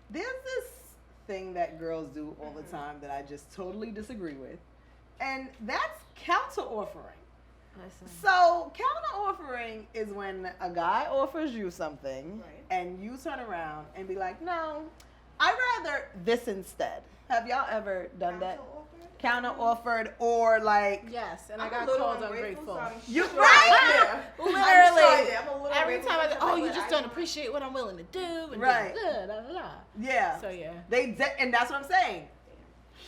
There's this thing that girls do all the time that I just totally disagree with, and that's counter offering. Listen. So counter offering is when a guy offers you something and you turn around and be like, no, I'd rather this instead. Have y'all ever done that? Counter offered or like yes, and I got called ungrateful. You right? Yeah. Literally. Every time I oh, you just don't appreciate what I'm willing to do. And right. Da, da, da, da. Yeah. So yeah. And that's what I'm saying.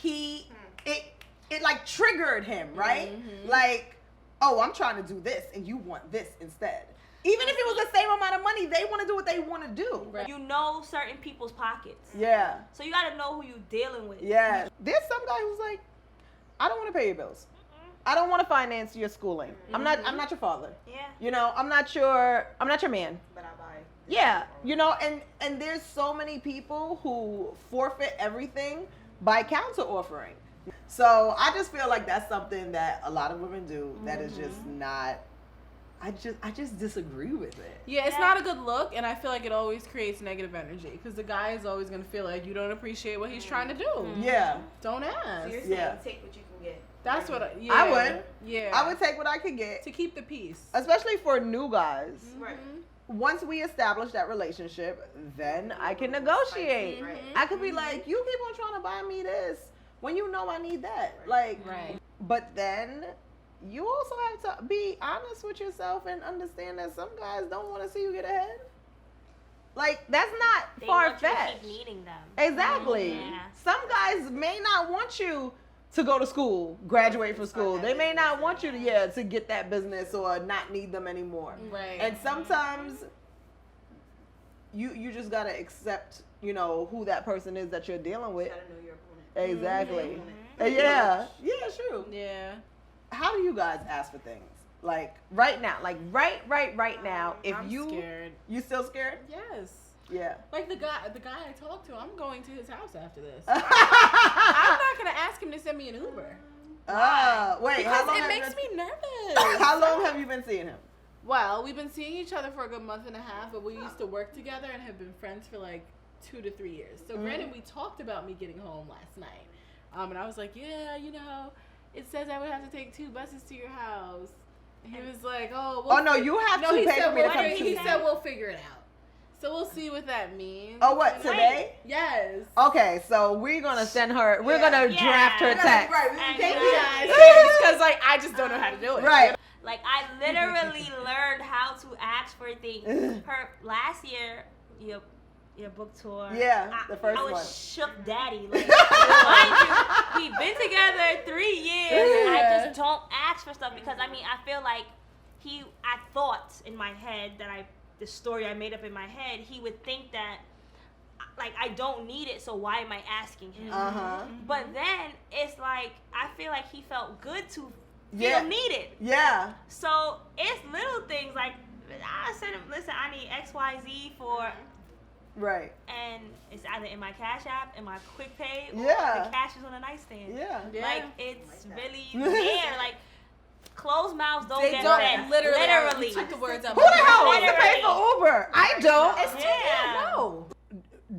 It like triggered him, right? Mm-hmm. Like, oh, I'm trying to do this and you want this instead. Even if it was the same amount of money, they want to do what they want to do. Right. You know certain people's pockets. Yeah. So you got to know who you're dealing with. Yeah. There's some guy who's like, I don't want to pay your bills. I don't want to finance your schooling. I'm not your father. Yeah. You know, I'm not your man. But I buy. Yeah. You know, and there's so many people who forfeit everything by counter offering. So I just feel like that's something that a lot of women do that is just not. I just disagree with it. Yeah, it's not a good look, and I feel like it always creates negative energy because the guy is always gonna feel like you don't appreciate what he's trying to do. Yeah. Don't ask. So you're saying take what you can get. That's what I would. Yeah. I would take what I could get to keep the peace, especially for new guys. Right. Once we establish that relationship, then I can negotiate. Right. I could be like, you keep on trying to buy me this when you know I need that. Like, but then you also have to be honest with yourself and understand that some guys don't want to see you get ahead. Like, that's not far-fetched. Keep needing them. Exactly. Yeah. Some guys may not want you to go to school, graduate from school. They may not want you to get that business or not need them anymore. Right. And sometimes you just gotta accept, you know, who that person is that you're dealing with. You gotta know your opponent. Exactly. Yeah. Yeah, true. Yeah. How do you guys ask for things? Like right now, right now, if I'm scared. You still scared? Yes. Yeah. Like the guy I talked to, I'm going to his house after this. I'm not gonna ask him to send me an Uber. Wait, because it makes me nervous. How long have you been seeing him? Well, we've been seeing each other for a good month and a half, but we used to work together and have been friends for like 2 to 3 years. So granted, we talked about me getting home last night. And I was like, yeah, you know, it says I would have to take 2 buses to your house. And he was like, oh, no, you have to pay for me to come to He said we'll figure it out. So we'll see what that means. Oh, what, today? Yes. Okay, so we're going to send her, we're going to draft her text. Right, thank you guys. Because, like, I just don't know how to do it. Right. Like, I literally learned how to ask for things. Last year, your book tour. Yeah, the first one. I was shook daddy. Like, mind you, we've been together 3 years, and I just don't ask for stuff because, I mean, I feel like I thought in my head that the story I made up in my head, he would think that, like, I don't need it, so why am I asking him? But then, it's like, I feel like he felt good to feel needed. Yeah. So, it's little things, like, I said, listen, I need X, Y, Z for... Right. And it's either in my Cash App, in my Quick Pay, or the cash is on the nightstand. Yeah. Like, it's really there. Like, closed mouths don't get fed. Literally. You took the words out. Who the hell wants to pay for Uber? I don't. It's no.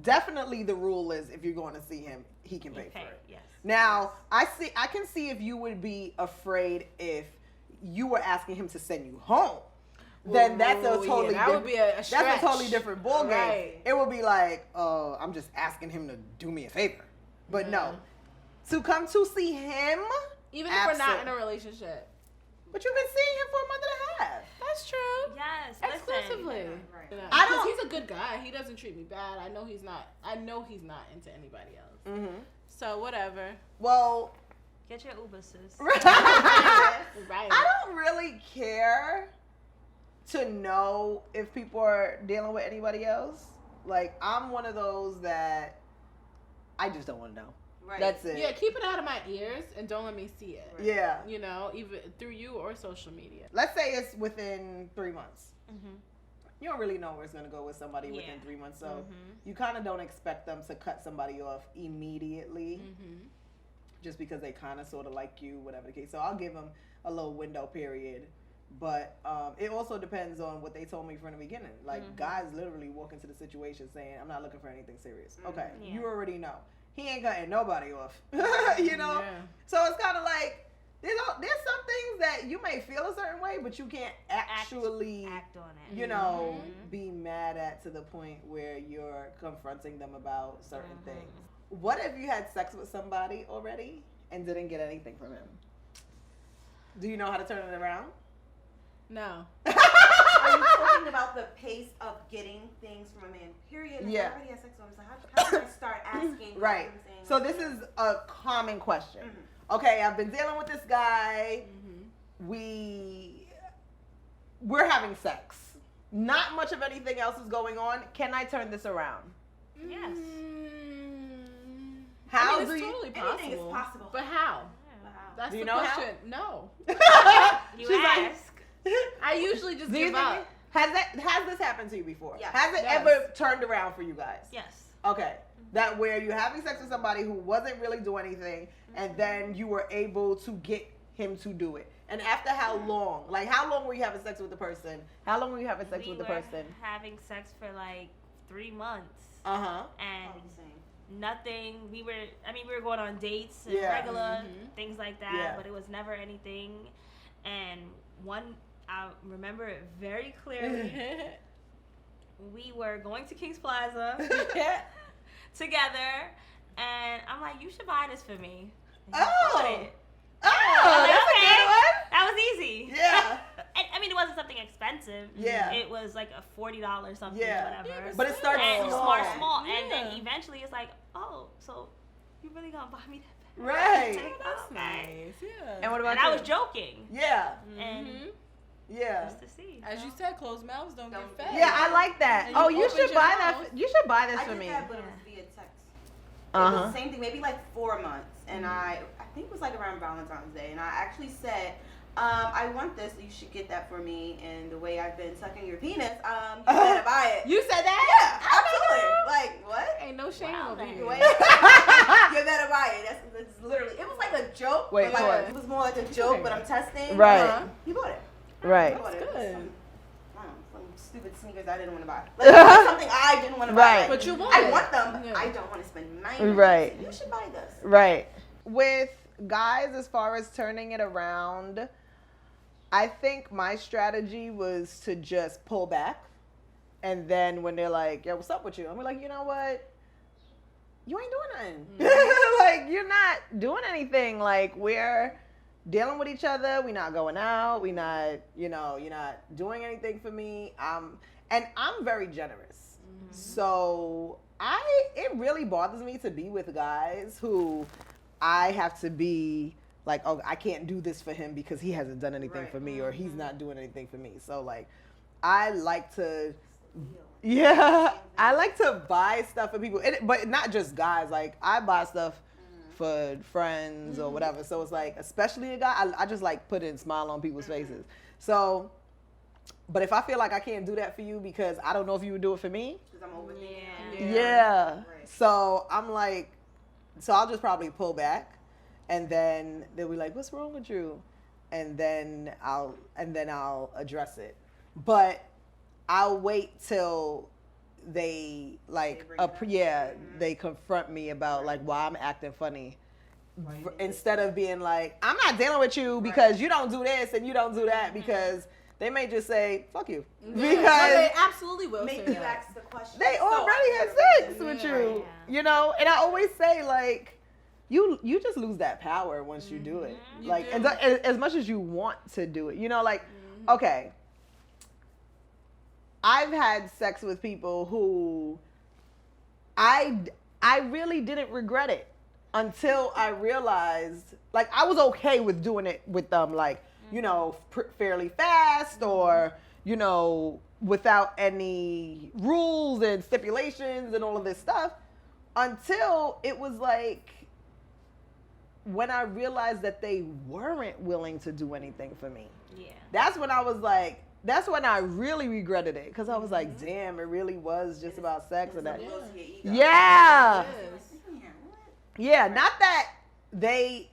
Definitely the rule is if you're going to see him, he can pay for it. Yes. Now, I can see if you would be afraid if you were asking him to send you home. Then that's a totally would be a stretch. That's a totally different ballgame. Right. It would be like, oh, I'm just asking him to do me a favor. But no. To come to see him, even if we're not in a relationship. But you've been seeing him for a month and a half. That's true. Yes. Exclusively. Right. Because he's a good guy. He doesn't treat me bad. I know he's not into anybody else. Mm-hmm. So whatever. Well, get your Uber, sis. Right. I don't really care to know if people are dealing with anybody else. Like, I'm one of those that I just don't want to know. Right. That's it. Yeah, keep it out of my ears and don't let me see it. Right. Yeah. You know, even through you or social media. Let's say it's within 3 months. Mm-hmm. You don't really know where it's going to go with somebody within 3 months. So you kind of don't expect them to cut somebody off immediately just because they kind of sort of like you, whatever the case. So I'll give them a little window period But it also depends on what they told me from the beginning. Like, guys literally walk into the situation saying, I'm not looking for anything serious. Okay, you already know. He ain't cutting nobody off. You know? Yeah. So it's kind of like, there's some things that you may feel a certain way, but you can't actually act on it. You know, be mad at to the point where you're confronting them about certain things. What if you had sex with somebody already and didn't get anything from him? Do you know how to turn it around? No. Are you talking about the pace of getting things from a man? Period. Like, I already had sex with him, so how do I start asking? Right. So this is a common question. Okay, I've been dealing with this guy. We're having sex. Not much of anything else is going on. Can I turn this around? Yes. How it's do you? totally Anything is possible. But how? That's do you the know question. No. You ask. I usually just Do you give think up. has this happened to you before? Yes. Has it ever turned around for you guys? Yes. Okay. That where you're having sex with somebody who wasn't really doing anything, and then you were able to get him to do it. And after how long? Like, how long were you having sex with the person? How long were you having sex with the person? Having sex for like 3 months. And nothing. We were going on dates and regular things like that, but it was never anything. And I remember it very clearly. We were going to King's Plaza together, and I'm like, you should buy this for me. And that's a good one. That was easy. Yeah. I mean, it wasn't something expensive. Yeah. It was like a $40 something, whatever. Yeah, but it started small. And then eventually it's like, oh, so you really gonna buy me that? Right. That's nice. Yeah. And what about you? I was joking. Yeah. And just to see. As you said, closed mouths don't get fed. Yeah, I like that. And you should buy that. You should buy this for I did me. that, but it was via text. It was the same thing, maybe like 4 months. And I think it was like around Valentine's Day. And I actually said, I want this. You should get that for me. And the way I've been sucking your penis, you better buy it. You said that? Yeah, absolutely. Like, what? Ain't no shame over here. You better buy it. That's literally, it was like a joke. Wait, like, it was more like a joke, but I'm testing. Right. He bought it. Right. He bought it. Good. Some stupid sneakers I didn't want to buy. Like, something I didn't want to buy. Right. Like, But you want I want them, but I don't want to spend money. Right. You should buy this. Right. With guys, as far as turning it around, I think my strategy was to just pull back. And then when they're like, yo, what's up with you? I'm like, you know what? You ain't doing nothing. Like, you're not doing anything. Like, we're dealing with each other. We're not going out. We're not, you're not doing anything for me. And I'm very generous. So it really bothers me to be with guys who I have to be like, oh, I can't do this for him because he hasn't done anything for me, or he's not doing anything for me. So like, I like to buy stuff for people, but not just guys. Like, I buy stuff for friends or whatever. So it's like, especially a guy, I just like putting a smile on people's faces. So, but if I feel like I can't do that for you because I don't know if you would do it for me. Because I'm overthinking. Yeah. Right. So I'm like, so I'll just probably pull back, and then they'll be like, "What's wrong with you?" And then I'll address it. But I'll wait till they like they confront me about like why I'm acting funny, instead of being like, I'm not dealing with you because you don't do this and you don't do that, because they may just say fuck you, because they absolutely will make you ask the question. they already had sex with you, you know. And I always say, like, you just lose that power once you do it, like, and as much as you want to do it, you know, like, okay, I've had sex with people who I really didn't regret it until I realized, like, I was okay with doing it with them, like, you know, fairly fast, or, you know, without any rules and stipulations and all of this stuff, until it was like, when I realized that they weren't willing to do anything for me. Yeah. That's when I was like, that's when I really regretted it, because I was like, damn, it really was just about sex and that. Yeah. Yeah, not that they,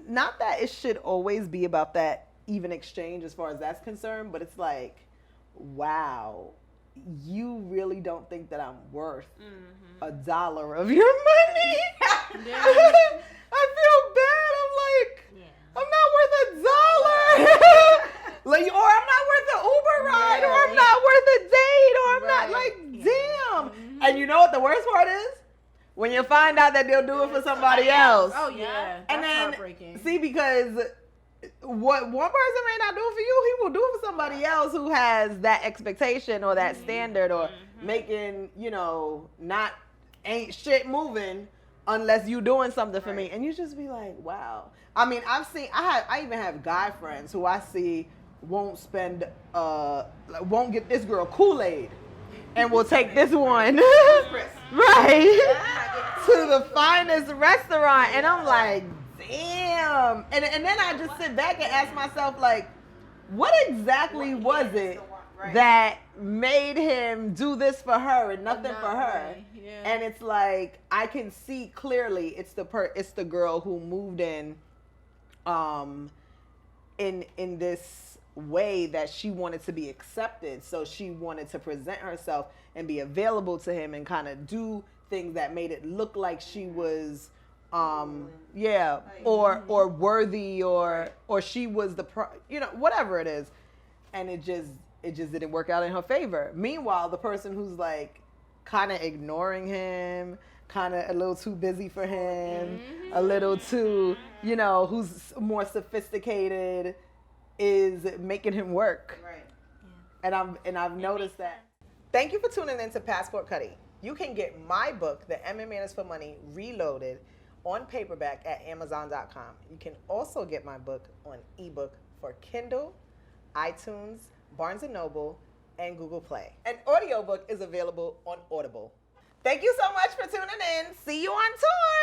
not that it should always be about that even exchange as far as that's concerned, but it's like, wow, you really don't think that I'm worth $1 of your money? Yeah. I feel bad. I'm like, I'm not worth $1. Like, or I'm not worth an Uber ride, or I'm not worth a date, or I'm not like, damn. And you know what the worst part is? When you find out that they'll do it for somebody else. Oh yeah, that's and then heartbreaking. See, because what one person may not do for you, he will do for somebody else who has that expectation or that standard, or making, you know, ain't shit moving unless you doing something for me. And you just be like, wow. I mean, I even have guy friends who I see won't get this girl Kool-Aid and will take this one right to the finest restaurant. And I'm like, damn. And then I just sit back and ask myself, like, what exactly was it that made him do this for her and nothing for her? Yeah. And it's like, I can see clearly it's the girl who moved in this way that she wanted to be accepted. So she wanted to present herself and be available to him and kind of do things that made it look like she was or worthy, or she was whatever it is. And it just didn't work out in her favor. Meanwhile, the person who's like kind of ignoring him, kind of a little too busy for him, a little too, who's more sophisticated, is making him work. Right. And I've noticed that. Thank you for tuning in to Passport Cutty. You can get my book, The M and Manners for Money Reloaded, on paperback at Amazon.com. You can also get my book on ebook for Kindle, iTunes, Barnes & Noble, and Google Play. An audiobook is available on Audible. Thank you so much for tuning in. See you on tour.